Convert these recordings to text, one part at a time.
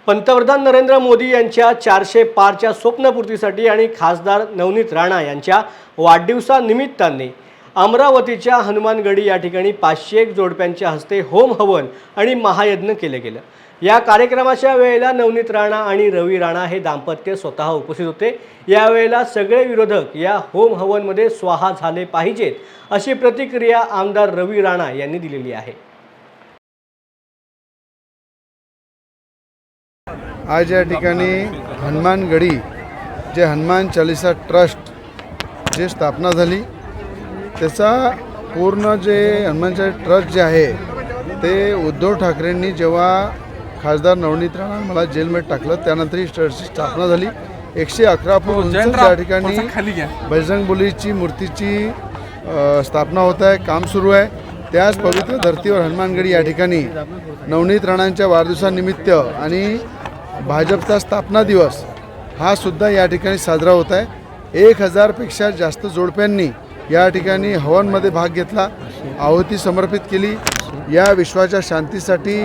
पंतप्रधान नरेंद्र मोदी यांच्या 400 पारच्या स्वप्नपूर्तीसाठी आणि खासदार नवनीत राणा यांच्या वाढदिवसानिमित्ताने अमरावतीच्या हनुमानगडी या ठिकाणी 501 जोडप्यांच्या हस्ते होम हवन आणि महायज्ञ केले गेले। या कार्यक्रमाच्या वेळेला नवनीत राणा आणि रवी राणा हे दाम्पत्य स्वतः उपस्थित होते। या वेळेला सगळे विरोधक या होम हवनमध्ये स्वाहा झाले पाहिजेत अशी प्रतिक्रिया आमदार रवी राणा यांनी दिलेली आहे। आज या ठिकाणी हनुमानगडी जे हनुमान चालीसा ट्रस्ट जे स्थापना झाली त्याचा पूर्ण जे हनुमान चालीसा ट्रस्ट जे आहे ते उद्धव ठाकरेंनी जेव्हा खासदार नवनीत राणा मला जेलमध्ये टाकलं त्यानंतर ही ट्रस्टची स्थापना झाली। 111 फूट उंच त्या ठिकाणी बजरंगबलीची मूर्तीची स्थापना होत आहे, काम सुरू आहे। त्याच पवित्र धर्तीवर हनुमानगडी या ठिकाणी नवनीत राणांच्या वाढदिवसानिमित्त आणि भाजपचा स्थापना दिवस हा सुद्धा या ठिकाणी साजरा होत आहे। 1000 पेक्षा जास्त जोडप्यांनी या ठिकाणी हवनमध्ये भाग घेतला, आहुती समर्पित केली। या विश्वाच्या शांतीसाठी,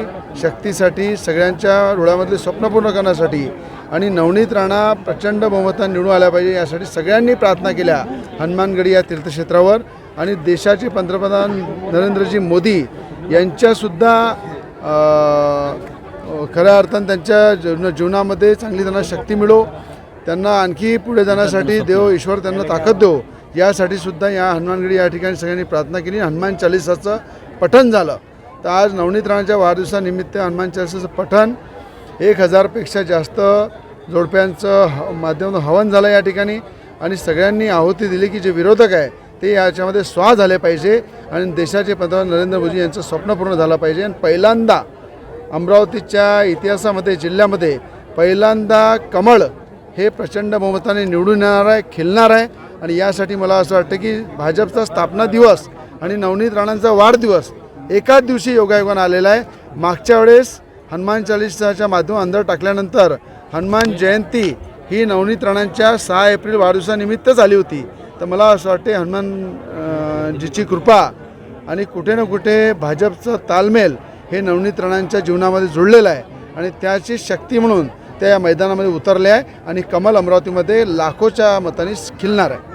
शक्तीसाठी, सगळ्यांच्या डोळ्यामधले स्वप्न पूर्ण करण्यासाठी आणि नवनीत राणा प्रचंड बहुमताने निवडून आल्या पाहिजे यासाठी सगळ्यांनी प्रार्थना केल्या हनुमानगडी या तीर्थक्षेत्रावर। आणि देशाचे पंतप्रधान नरेंद्रजी मोदी यांच्यासुद्धा खऱ्या अर्थाने त्यांच्या जीवनामध्ये चांगली त्यांना शक्ती मिळो, त्यांना आणखी पुढे जाण्यासाठी देव ईश्वर त्यांना ताकद देव यासाठी सुद्धा या हनुमानगडी या ठिकाणी सगळ्यांनी प्रार्थना केली। हनुमान चालीसाचं पठण झालं। तर आज नवनीत राणाच्या वाढदिवसानिमित्त हनुमान चालीसाचं पठण 1000 पेक्षा जास्त जोडप्यांचं माध्यमातून हवन झालं या ठिकाणी आणि सगळ्यांनी आहुती दिली की जे विरोधक आहे ते याच्यामध्ये स्वाहा झाले पाहिजे आणि देशाचे पंतप्रधान नरेंद्र मोदी यांचं स्वप्न पूर्ण झालं पाहिजे। आणि पहिल्यांदा अमरावतीच्या इतिहासामध्ये, जिल्ह्यामध्ये पहिल्यांदा कमळ हे प्रचंड बहुमताने निवडून येणार आहे, खिलणार आहे। आणि यासाठी मला असं वाटतं की भाजपचा स्थापना दिवस आणि नवनीत राणांचा वाढदिवस एकाच दिवशी योगायोगाने आलेला आहे। मागच्या वेळेस हनुमान चालीसाच्या माध्यमातून अंधार टाकल्यानंतर हनुमान जयंती ही नवनीत राणांच्या 6 एप्रिल वाढदिवसानिमित्तच आली होती। तर मला असं वाटते हनुमानजीची कृपा आणि कुठे ना कुठे भाजपचं तालमेल हे नवनीत राणांच्या जीवनामध्ये जुळलेलं आहे आणि त्याची शक्ती म्हणून त्या मैदानामध्ये उतरले आहे आणि कमल अमरावतीमध्ये लाखोच्या मतांनी खिलणार आहे।